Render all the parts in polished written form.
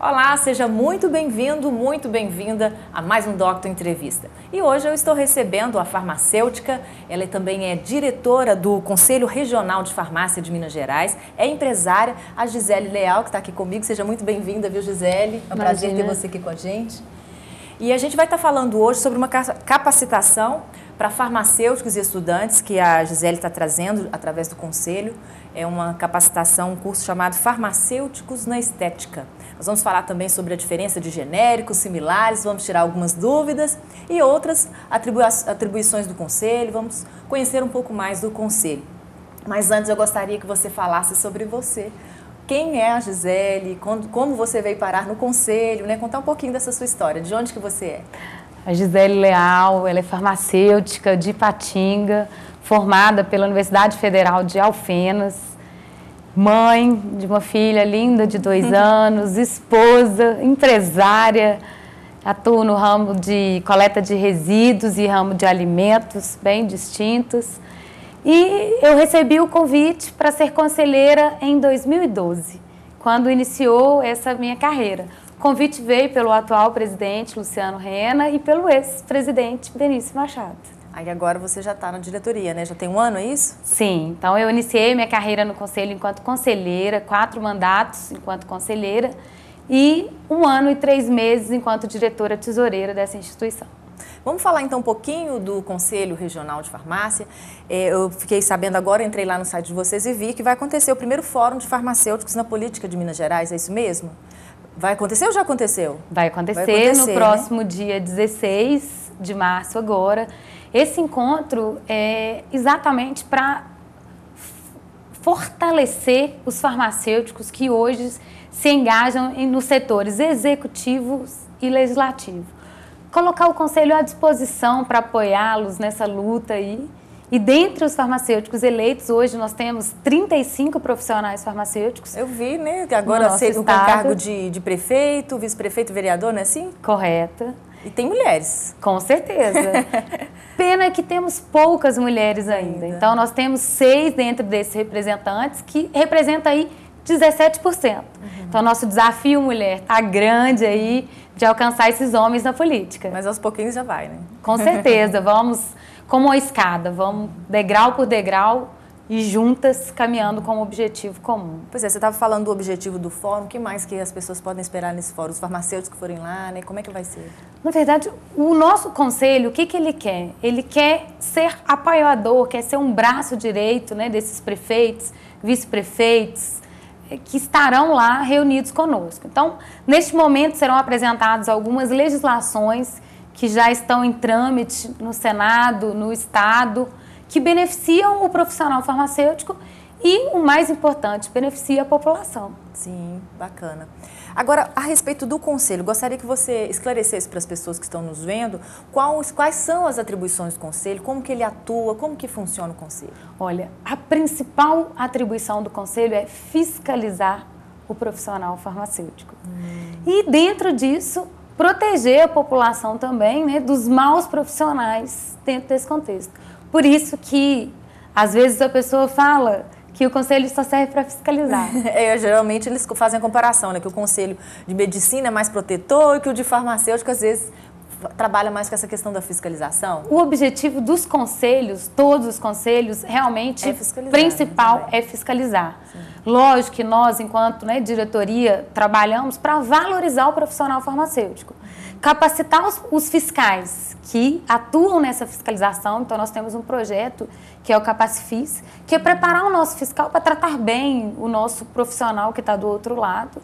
Olá, seja muito bem-vindo, muito bem-vinda a mais um Doctor Entrevista. E hoje eu estou recebendo a farmacêutica, ela também é diretora do Conselho Regional de Farmácia de Minas Gerais, é empresária, a Gisele Leal, que está aqui comigo. Seja muito bem-vinda, viu, Gisele? É um prazer ter você aqui com a gente. E a gente vai estar falando hoje sobre uma capacitação para farmacêuticos e estudantes que a Gisele está trazendo através do Conselho. É uma capacitação, um curso chamado Farmacêuticos na Estética. Nós vamos falar também sobre a diferença de genéricos, similares, vamos tirar algumas dúvidas e outras atribuições do Conselho, vamos conhecer um pouco mais do Conselho. Mas antes eu gostaria que você falasse sobre você. Quem é a Gisele, como você veio parar no Conselho, né? Contar um pouquinho dessa sua história, de onde que você é. A Gisele Leal, ela é farmacêutica de Ipatinga, formada pela Universidade Federal de Alfenas, mãe de uma filha linda de 2 anos, esposa, empresária, atuo no ramo de coleta de resíduos e ramo de alimentos bem distintos. E eu recebi o convite para ser conselheira em 2012, quando iniciou essa minha carreira. O convite veio pelo atual presidente, Luciano Rena, e pelo ex-presidente, Benício Machado. Aí agora você já está na diretoria, né? Já tem 1 ano, é isso? Sim, então eu iniciei minha carreira no Conselho enquanto conselheira, 4 mandatos enquanto conselheira e 1 ano e 3 meses enquanto diretora tesoureira dessa instituição. Vamos falar então um pouquinho do Conselho Regional de Farmácia. Eu fiquei sabendo agora, entrei lá no site de vocês e vi que vai acontecer o primeiro Fórum de Farmacêuticos na Política de Minas Gerais, é isso mesmo? Vai acontecer ou já aconteceu? Vai acontecer no próximo dia 16 de março agora. Esse encontro é exatamente para fortalecer os farmacêuticos que hoje se engajam nos setores executivos e legislativos. Colocar o Conselho à disposição para apoiá-los nessa luta aí. E dentre os farmacêuticos eleitos, hoje nós temos 35 profissionais farmacêuticos. Eu vi, né? Que agora com cargo de prefeito, vice-prefeito, vereador, não é assim? Correta. E tem mulheres. Com certeza. Pena que temos poucas mulheres ainda. Então, nós temos 6 dentro desses representantes, que representa aí 17%. Então, nosso desafio, mulher, está grande aí de alcançar esses homens na política. Mas aos pouquinhos já vai, né? Com certeza. Vamos como uma escada, vamos degrau por degrau e juntas caminhando com um objetivo comum. Pois é, você estava falando do objetivo do fórum, o que mais que as pessoas podem esperar nesse fórum? Os farmacêuticos que forem lá, né? Como é que vai ser? Na verdade, o nosso conselho, o que ele quer? Ele quer ser apoiador, quer ser um braço direito, né, desses prefeitos, vice-prefeitos, que estarão lá reunidos conosco. Então, neste momento serão apresentadas algumas legislações que já estão em trâmite no Senado, no Estado, que beneficiam o profissional farmacêutico e, o mais importante, beneficia a população. Sim, bacana. Agora, a respeito do Conselho, gostaria que você esclarecesse para as pessoas que estão nos vendo quais são as atribuições do Conselho, como que ele atua, como que funciona o Conselho? Olha, a principal atribuição do Conselho é fiscalizar o profissional farmacêutico. E, dentro disso, proteger a população também, né, dos maus profissionais dentro desse contexto. Por isso que, às vezes, a pessoa fala que o Conselho só serve para fiscalizar. Geralmente eles fazem a comparação, né, que o Conselho de Medicina é mais protetor e que o de Farmacêutico, às vezes, trabalha mais com essa questão da fiscalização. O objetivo dos conselhos, todos os conselhos, realmente, principal é fiscalizar. Sim. Lógico que nós, enquanto, né, diretoria, trabalhamos para valorizar o profissional farmacêutico. Capacitar os fiscais que atuam nessa fiscalização. Então, nós temos um projeto que é o Capacifis, que é preparar o nosso fiscal para tratar bem o nosso profissional que está do outro lado.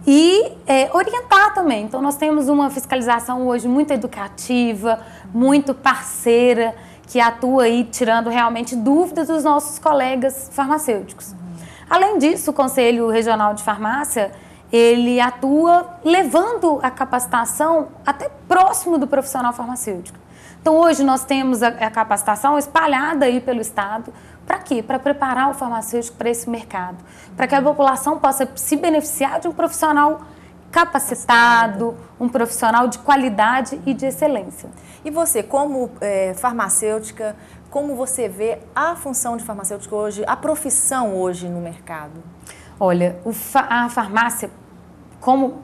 E orientar também. Então, nós temos uma fiscalização hoje muito educativa, muito parceira, que atua aí tirando realmente dúvidas dos nossos colegas farmacêuticos. Além disso, o Conselho Regional de Farmácia, ele atua levando a capacitação até próximo do profissional farmacêutico. Então, hoje nós temos a capacitação espalhada aí pelo Estado. Para quê? Para preparar o farmacêutico para esse mercado. Para que a população possa se beneficiar de um profissional capacitado, um profissional de qualidade e de excelência. E você, como farmacêutica, como você vê a função de farmacêutico hoje, a profissão hoje no mercado? Olha, a farmácia como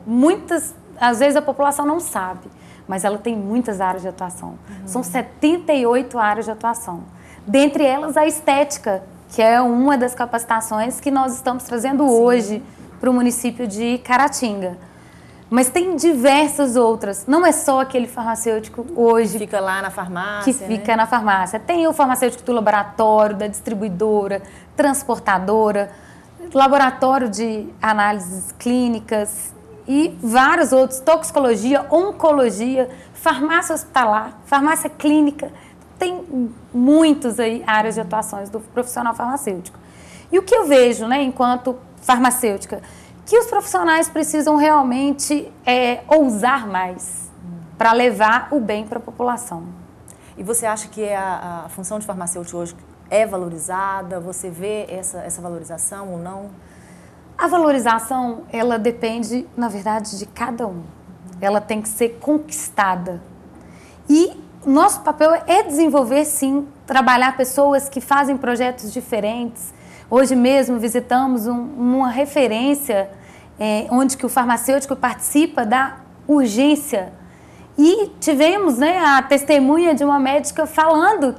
às vezes a população não sabe, mas ela tem muitas áreas de atuação. São 78 áreas de atuação. Dentre elas, a estética, que é uma das capacitações que nós estamos trazendo hoje para o município de Caratinga. Mas tem diversas outras. Não é só aquele farmacêutico hoje. Que fica lá na farmácia. Que fica na farmácia. Tem o farmacêutico do laboratório, da distribuidora, transportadora, laboratório de análises clínicas e vários outros. Toxicologia, oncologia, farmácia hospitalar, farmácia clínica. Tem muitas aí áreas de atuações do profissional farmacêutico. E o que eu vejo, né, enquanto farmacêutica, que os profissionais precisam realmente ousar mais para levar o bem para a população. E você acha que a função de farmacêutico hoje é valorizada? Você vê essa valorização ou não? A valorização, ela depende, na verdade, de cada um. Ela tem que ser conquistada. E nosso papel é desenvolver, sim, trabalhar pessoas que fazem projetos diferentes. Hoje mesmo visitamos uma referência onde que o farmacêutico participa da urgência e tivemos, né, a testemunha de uma médica falando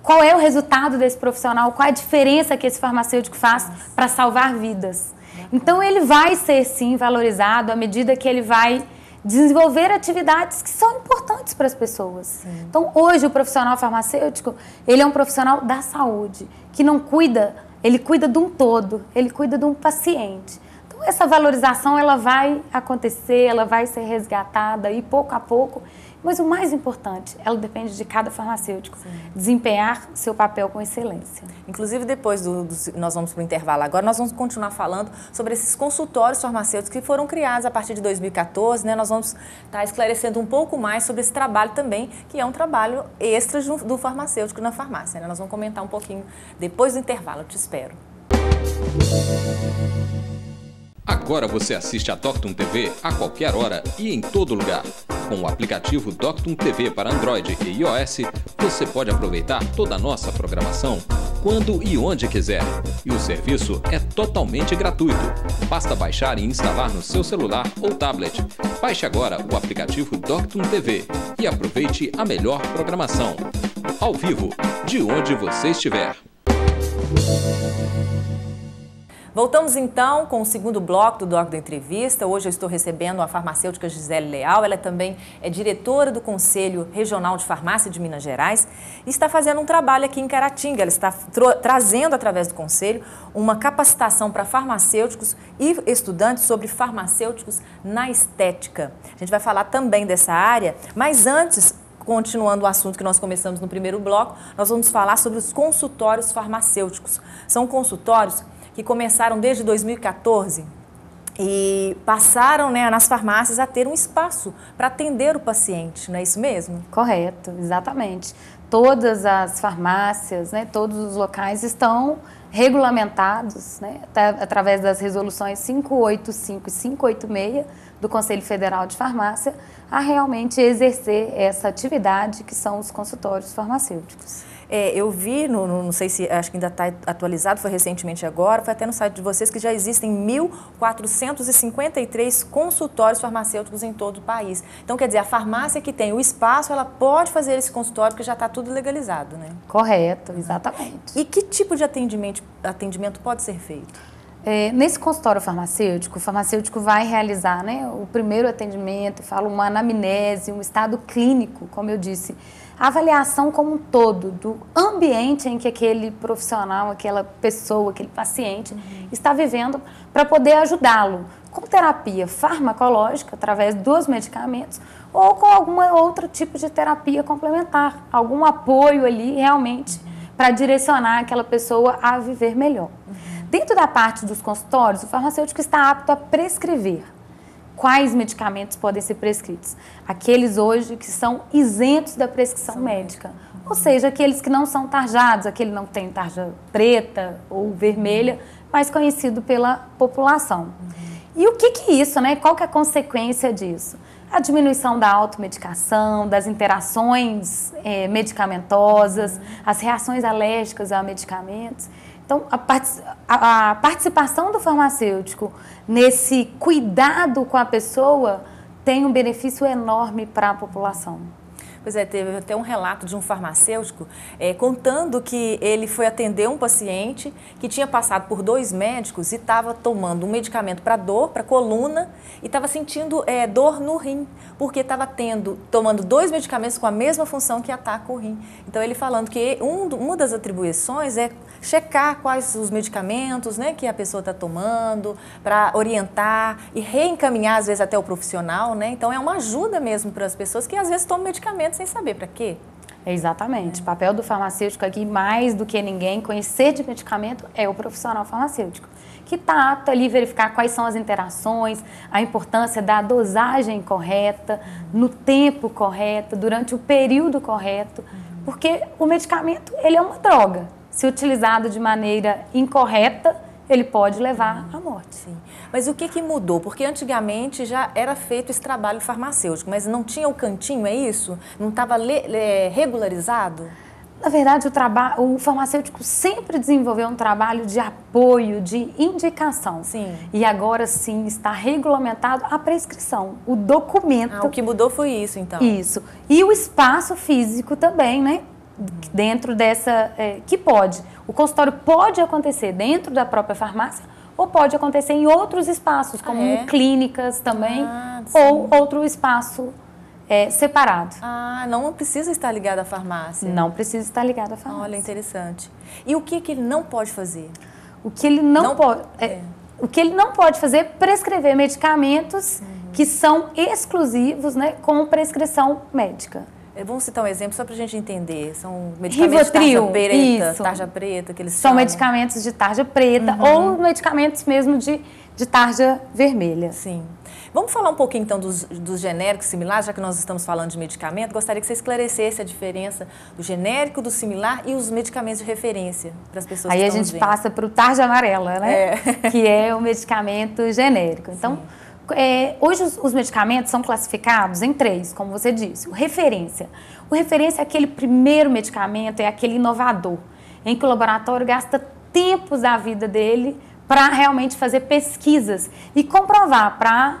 qual é o resultado desse profissional, qual é a diferença que esse farmacêutico faz para salvar vidas. Então ele vai ser sim valorizado à medida que ele vai desenvolver atividades que são importantes para as pessoas. Sim. Então hoje o profissional farmacêutico, ele é um profissional da saúde, que não cuida. Ele cuida de um todo, ele cuida de um paciente. Então, essa valorização, ela vai acontecer, ela vai ser resgatada e pouco a pouco. Mas o mais importante, ela depende de cada farmacêutico. Sim. Desempenhar seu papel com excelência. Inclusive, depois nós vamos para o intervalo agora, nós vamos continuar falando sobre esses consultórios farmacêuticos que foram criados a partir de 2014, né? Nós vamos estar esclarecendo um pouco mais sobre esse trabalho também, que é um trabalho extra do farmacêutico na farmácia, né? Nós vamos comentar um pouquinho depois do intervalo, eu te espero. Agora você assiste a Doctum TV a qualquer hora e em todo lugar. Com o aplicativo Doctum TV para Android e iOS, você pode aproveitar toda a nossa programação quando e onde quiser. E o serviço é totalmente gratuito. Basta baixar e instalar no seu celular ou tablet. Baixe agora o aplicativo Doctum TV e aproveite a melhor programação. Ao vivo, de onde você estiver. Voltamos então com o segundo bloco do Doc da Entrevista. Hoje eu estou recebendo a farmacêutica Gisele Leal. Ela também é diretora do Conselho Regional de Farmácia de Minas Gerais e está fazendo um trabalho aqui em Caratinga. Ela está trazendo, através do Conselho, uma capacitação para farmacêuticos e estudantes sobre farmacêuticos na estética. A gente vai falar também dessa área, mas antes, continuando o assunto que nós começamos no primeiro bloco, nós vamos falar sobre os consultórios farmacêuticos. São consultórios que começaram desde 2014 e passaram, né, nas farmácias a ter um espaço para atender o paciente, não é isso mesmo? Correto, exatamente. Todas as farmácias, né, todos os locais estão regulamentados, né, através das resoluções 585 e 586 do Conselho Federal de Farmácia, a realmente exercer essa atividade que são os consultórios farmacêuticos. Eu vi, não sei se acho que ainda está atualizado, foi recentemente agora, foi até no site de vocês que já existem 1.453 consultórios farmacêuticos em todo o país. Então, quer dizer, a farmácia que tem o espaço, ela pode fazer esse consultório, porque já está tudo legalizado, né? Correto, exatamente. E que tipo de atendimento pode ser feito? Nesse consultório farmacêutico, o farmacêutico vai realizar, né, o primeiro atendimento, falo uma anamnese, um estado clínico, como eu disse, a avaliação como um todo do ambiente em que aquele profissional, aquela pessoa, aquele paciente está vivendo para poder ajudá-lo com terapia farmacológica, através dos medicamentos, ou com algum outro tipo de terapia complementar, algum apoio ali realmente para direcionar aquela pessoa a viver melhor. Dentro da parte dos consultórios, o farmacêutico está apto a prescrever. Quais medicamentos podem ser prescritos? Aqueles hoje que são isentos da prescrição médica. Ou seja, aqueles que não são tarjados, aquele não tem tarja preta ou vermelha, mas conhecido pela população. E o que é isso, né? Qual que é a consequência disso? A diminuição da automedicação, das interações medicamentosas, as reações alérgicas a medicamentos. Então, a participação do farmacêutico nesse cuidado com a pessoa tem um benefício enorme para a população. Pois é, teve até um relato de um farmacêutico contando que ele foi atender um paciente que tinha passado por 2 médicos e estava tomando um medicamento para dor, para coluna, e estava sentindo dor no rim, porque estava tomando 2 medicamentos com a mesma função que ataca o rim. Então ele falando que uma das atribuições é checar quais os medicamentos, né, que a pessoa está tomando, para orientar e reencaminhar às vezes até o profissional, né? Então é uma ajuda mesmo para as pessoas que às vezes tomam medicamentos sem saber para quê. Exatamente. O papel do farmacêutico aqui, mais do que ninguém, conhecer de medicamento é o profissional farmacêutico, que está apto ali verificar quais são as interações, a importância da dosagem correta, no tempo correto, durante o período correto, porque o medicamento ele é uma droga. Se utilizado de maneira incorreta, ele pode levar à morte. Sim. Mas o que mudou? Porque antigamente já era feito esse trabalho farmacêutico, mas não tinha o cantinho, é isso? Não estava regularizado? Na verdade, o farmacêutico sempre desenvolveu um trabalho de apoio, de indicação. Sim. E agora sim está regulamentado a prescrição, o documento. O que mudou foi isso, então? Isso. E o espaço físico também, né? Dentro dessa, que pode. O consultório pode acontecer dentro da própria farmácia ou pode acontecer em outros espaços, como clínicas também, ou outro espaço separado. Não precisa estar ligado à farmácia? Não precisa estar ligado à farmácia. Olha, interessante. E o que ele não pode fazer? O que ele não pode... O que ele não pode fazer é prescrever medicamentos que são exclusivos, né, com prescrição médica. Vamos citar um exemplo só para a gente entender. São medicamentos Rivotril, de tarja preta, que eles são chamam. medicamentos de tarja preta ou medicamentos mesmo de tarja vermelha. Sim. Vamos falar um pouquinho então dos genéricos similares, já que nós estamos falando de medicamento. Gostaria que você esclarecesse a diferença do genérico, do similar e os medicamentos de referência para as pessoas que estão Aí a gente passa para o tarja amarela, né? Que é o medicamento genérico. Então, hoje os medicamentos são classificados em 3, como você disse. O referência. O referência é aquele primeiro medicamento, é aquele inovador, em que o laboratório gasta tempos da vida dele para realmente fazer pesquisas e comprovar para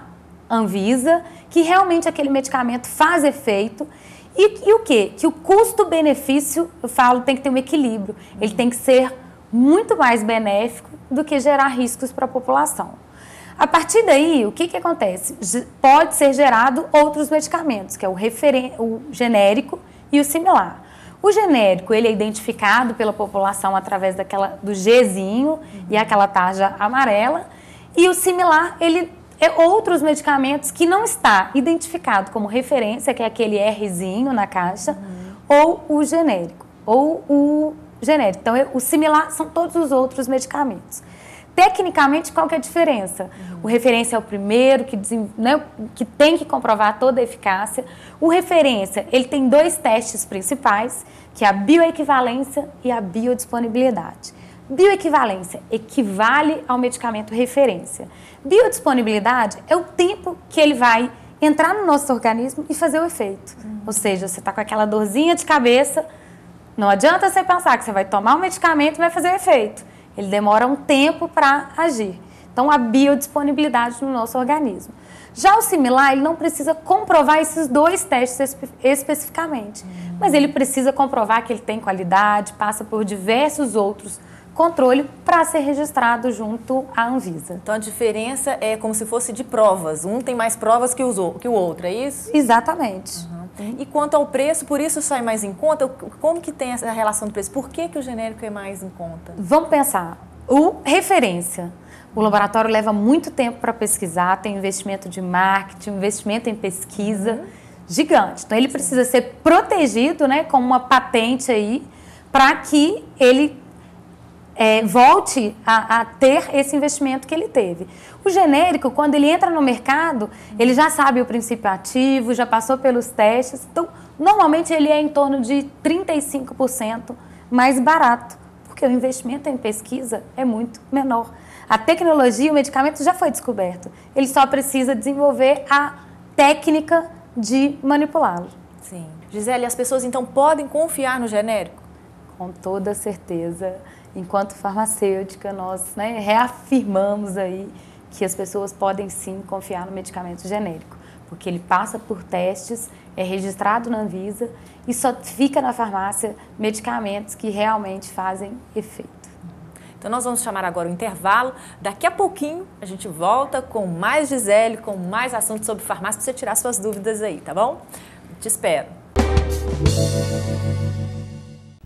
a Anvisa que realmente aquele medicamento faz efeito. E o quê? Que o custo-benefício, eu falo, tem que ter um equilíbrio. Ele tem que ser muito mais benéfico do que gerar riscos para a população. A partir daí, o que acontece? Pode ser gerado outros medicamentos, que é o genérico e o similar. O genérico, ele é identificado pela população através do Gzinho e aquela tarja amarela. E o similar, ele é outros medicamentos que não está identificado como referência, que é aquele Rzinho na caixa, ou o genérico. Então, o similar são todos os outros medicamentos. Tecnicamente, qual que é a diferença? O referência é o primeiro que tem que comprovar toda a eficácia. O referência, ele tem 2 testes principais, que é a bioequivalência e a biodisponibilidade. Bioequivalência equivale ao medicamento referência. Biodisponibilidade é o tempo que ele vai entrar no nosso organismo e fazer o efeito. Ou seja, você está com aquela dorzinha de cabeça, não adianta você pensar que você vai tomar um medicamento e vai fazer o efeito. Ele demora um tempo para agir. Então, a biodisponibilidade no nosso organismo. Já o similar, ele não precisa comprovar esses 2 testes especificamente. Mas ele precisa comprovar que ele tem qualidade, passa por diversos outros controles para ser registrado junto à Anvisa. Então, a diferença é como se fosse de provas. Um tem mais provas que o outro, é isso? Exatamente. E quanto ao preço, por isso sai mais em conta? Como que tem essa relação do preço? Por que o genérico é mais em conta? Vamos pensar. O referência. O laboratório leva muito tempo para pesquisar, tem investimento de marketing, investimento em pesquisa gigante. Então, ele precisa ser protegido, né, com uma patente aí, para que ele volte a ter esse investimento que ele teve. O genérico, quando ele entra no mercado, ele já sabe o princípio ativo, já passou pelos testes. Então, normalmente, ele é em torno de 35% mais barato, porque o investimento em pesquisa é muito menor. A tecnologia, o medicamento já foi descoberto. Ele só precisa desenvolver a técnica de manipulá-lo. Sim. Gisele, as pessoas, então, podem confiar no genérico? Com toda certeza. enquanto farmacêutica, nós, né, reafirmamos aí que as pessoas podem sim confiar no medicamento genérico, porque ele passa por testes, é registrado na Anvisa e só fica na farmácia medicamentos que realmente fazem efeito. Então nós vamos chamar agora o intervalo. Daqui a pouquinho a gente volta com mais Gisele, com mais assuntos sobre farmácia para você tirar suas dúvidas aí, tá bom? Te espero.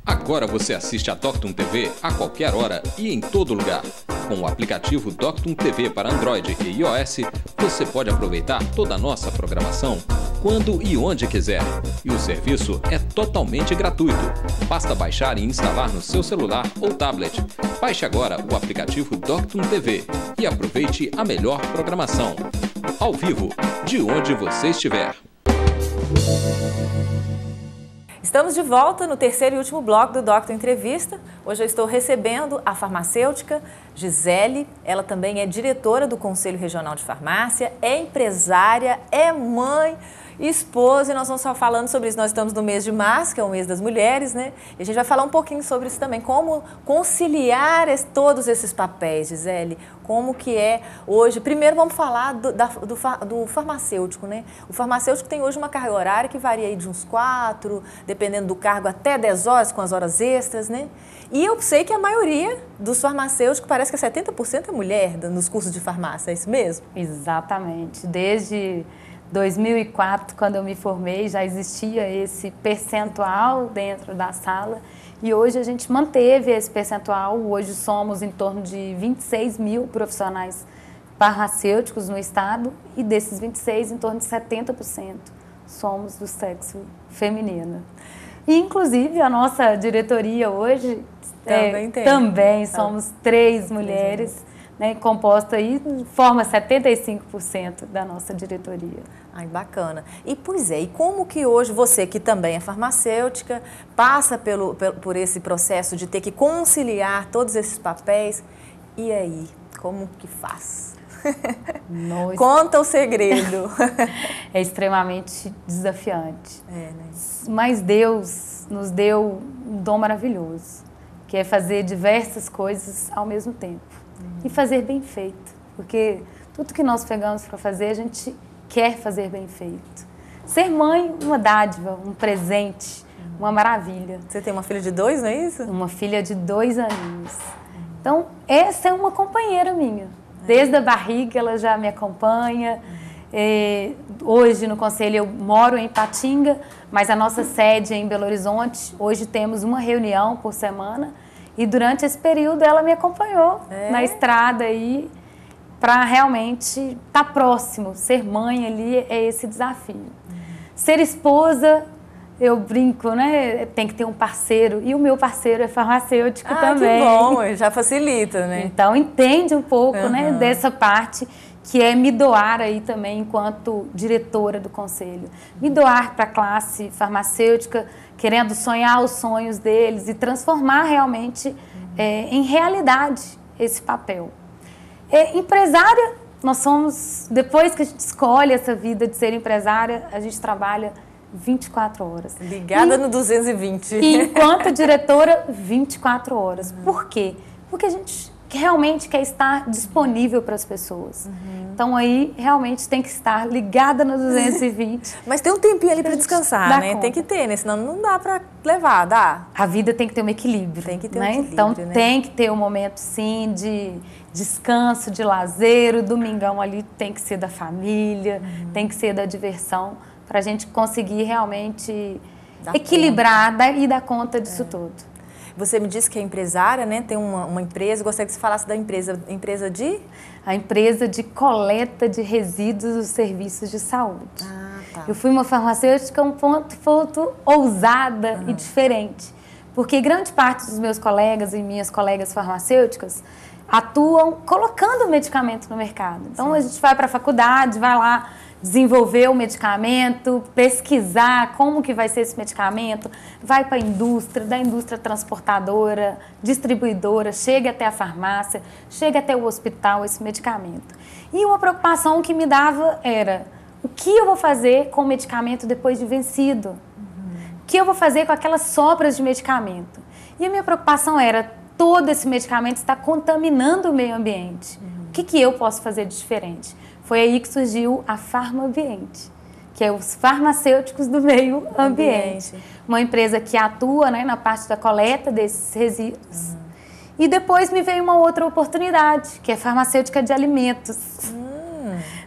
Agora você assiste a Doctum TV a qualquer hora e em todo lugar. Com o aplicativo Doctum TV para Android e iOS, você pode aproveitar toda a nossa programação quando e onde quiser. E o serviço é totalmente gratuito. Basta baixar e instalar no seu celular ou tablet. Baixe agora o aplicativo Doctum TV e aproveite a melhor programação. Ao vivo, de onde você estiver. Estamos de volta no terceiro e último bloco do Doctum Entrevista. Hoje eu estou recebendo a farmacêutica Gisele. Ela também é diretora do Conselho Regional de Farmácia, é empresária, é mãe, esposa, e nós vamos estar falando sobre isso. Nós estamos no mês de março, que é o mês das mulheres, né? E a gente vai falar um pouquinho sobre isso também, como conciliar todos esses papéis, Gisele. Como que é hoje. Primeiro vamos falar do farmacêutico, né? O farmacêutico tem hoje uma carga horária que varia aí de uns 4, dependendo do cargo, até 10 horas, com as horas extras, né? E eu sei que a maioria dos farmacêuticos, parece que 70% é mulher nos cursos de farmácia, é isso mesmo? Exatamente. Desde 2004, quando eu me formei, já existia esse percentual dentro da sala e hoje a gente manteve esse percentual. Hoje somos em torno de 26 mil profissionais farmacêuticos no estado e desses 26, em torno de 70% somos do sexo feminino. E, inclusive, a nossa diretoria hoje também somos 3 mulheres, né, composta aí, forma 75% da nossa diretoria. Ai, bacana. E, pois é, e como que hoje você, que também é farmacêutica, passa por esse processo de ter que conciliar todos esses papéis, e aí, como que faz? Conta o segredo. É extremamente desafiante. Né? Mas Deus nos deu um dom maravilhoso, que é fazer diversas coisas ao mesmo tempo. E fazer bem feito, porque tudo que nós pegamos para fazer, a gente quer fazer bem feito. Ser mãe, uma dádiva, um presente, uma maravilha. Você tem uma filha de 2, não é isso? Uma filha de 2 aninhos. Então, essa é uma companheira minha. Desde a barriga ela já me acompanha. Hoje no Conselho eu moro em Ipatinga, mas a nossa sede é em Belo Horizonte. Hoje temos uma reunião por semana. E durante esse período ela me acompanhou na estrada aí para realmente estar próximo. Ser mãe ali é esse desafio. Ser esposa, eu brinco, né? Tem que ter um parceiro. E o meu parceiro é farmacêutico também. Que bom, já facilita, né? Então entende um pouco, né, dessa parte que é me doar aí também enquanto diretora do conselho. Me doar para a classe farmacêutica, querendo sonhar os sonhos deles e transformar realmente em realidade esse papel. Empresária, nós somos, depois que a gente escolhe essa vida de ser empresária, a gente trabalha 24 horas. Ligada no 220. E enquanto diretora, 24 horas. Por quê? Porque a gente realmente quer estar disponível para as pessoas. Então aí realmente tem que estar ligada no 220. Mas tem um tempinho ali para descansar, né? Conta. Tem que ter, né? Senão não dá para levar, dá? A vida tem que ter um equilíbrio. Tem que ter né? um equilíbrio, então né? Tem que ter um momento sim de descanso, de lazer. O domingão ali tem que ser da família, tem que ser da diversão, para a gente conseguir realmente equilibrar e dar conta disso tudo. Você me disse que é empresária, né? Tem uma empresa, gostaria que você falasse da empresa. Empresa de? A empresa de coleta de resíduos dos serviços de saúde. Tá. Eu fui uma farmacêutica um ponto ousada e diferente, porque grande parte dos meus colegas e minhas colegas farmacêuticas atuam colocando medicamento no mercado. Então a gente vai para a faculdade, vai lá desenvolver o medicamento, pesquisar como que vai ser esse medicamento, vai para a indústria, da indústria transportadora, distribuidora, chega até a farmácia, chega até o hospital esse medicamento. E uma preocupação que me dava era, o que eu vou fazer com o medicamento depois de vencido? O que eu vou fazer com aquelas sobras de medicamento? E a minha preocupação era todo esse medicamento está contaminando o meio ambiente. O que eu posso fazer de diferente? Foi aí que surgiu a Farmambiente, que é os farmacêuticos do meio ambiente. Uma empresa que atua, né, na parte da coleta desses resíduos. E depois me veio uma outra oportunidade, que é farmacêutica de alimentos.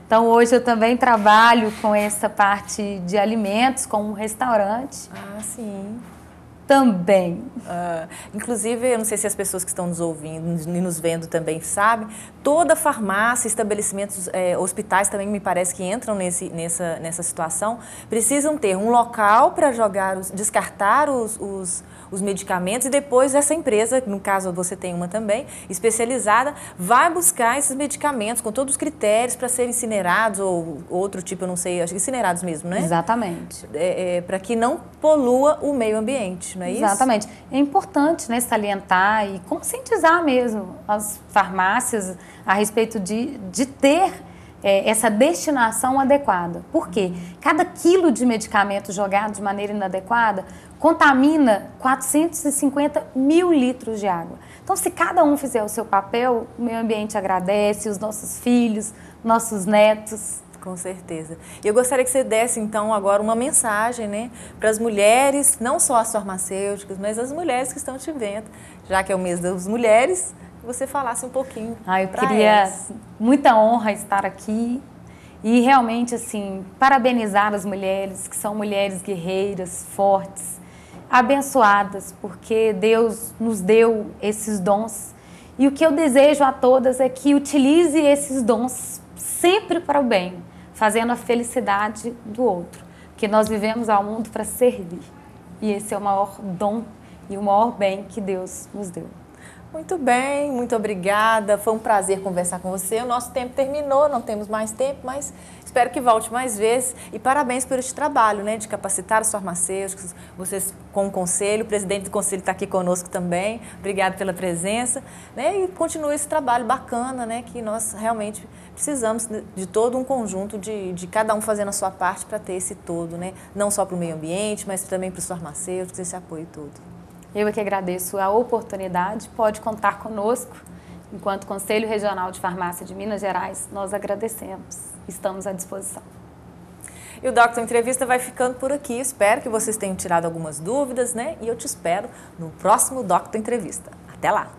Então hoje eu também trabalho com essa parte de alimentos, com um restaurante. Ah, sim. Também. Inclusive, eu não sei se as pessoas que estão nos ouvindo e nos vendo também sabem, toda farmácia, estabelecimentos, hospitais também me parece que entram nessa situação, precisam ter um local para descartar os medicamentos e depois essa empresa, no caso você tem uma também, especializada, vai buscar esses medicamentos com todos os critérios para serem incinerados ou outro tipo, eu não sei, acho que incinerados mesmo, né? Exatamente. Para que não polua o meio ambiente, não é isso? Exatamente. É importante, né, salientar e conscientizar mesmo as farmácias a respeito de ter essa destinação adequada. Por quê? Cada quilo de medicamento jogado de maneira inadequada contamina 450 mil litros de água. Então, se cada um fizer o seu papel, o meio ambiente agradece, os nossos filhos, nossos netos. Com certeza. E eu gostaria que você desse, então, agora uma mensagem, né, para as mulheres, não só as farmacêuticas, mas as mulheres que estão te vendo, já que é o mês das mulheres, que você falasse um pouquinho para elas. Eu queria muita honra estar aqui e realmente, assim, parabenizar as mulheres, que são mulheres guerreiras, fortes, abençoadas, porque Deus nos deu esses dons. E o que eu desejo a todas é que utilize esses dons sempre para o bem, fazendo a felicidade do outro. Porque nós vivemos ao mundo para servir. E esse é o maior dom e o maior bem que Deus nos deu. Muito bem, muito obrigada. Foi um prazer conversar com você. O nosso tempo terminou, não temos mais tempo, mas espero que volte mais vezes. E parabéns por este trabalho, né, de capacitar os farmacêuticos, vocês com o conselho, o presidente do conselho está aqui conosco também. Obrigada pela presença, né, e continue esse trabalho bacana, né, que nós realmente precisamos de todo um conjunto de cada um fazendo a sua parte para ter esse todo, né, não só para o meio ambiente, mas também para os farmacêuticos, esse apoio todo. Eu é que agradeço a oportunidade, pode contar conosco. Enquanto Conselho Regional de Farmácia de Minas Gerais, nós agradecemos, estamos à disposição. E o Doctor Entrevista vai ficando por aqui, espero que vocês tenham tirado algumas dúvidas, né? E eu te espero no próximo Doctor Entrevista. Até lá!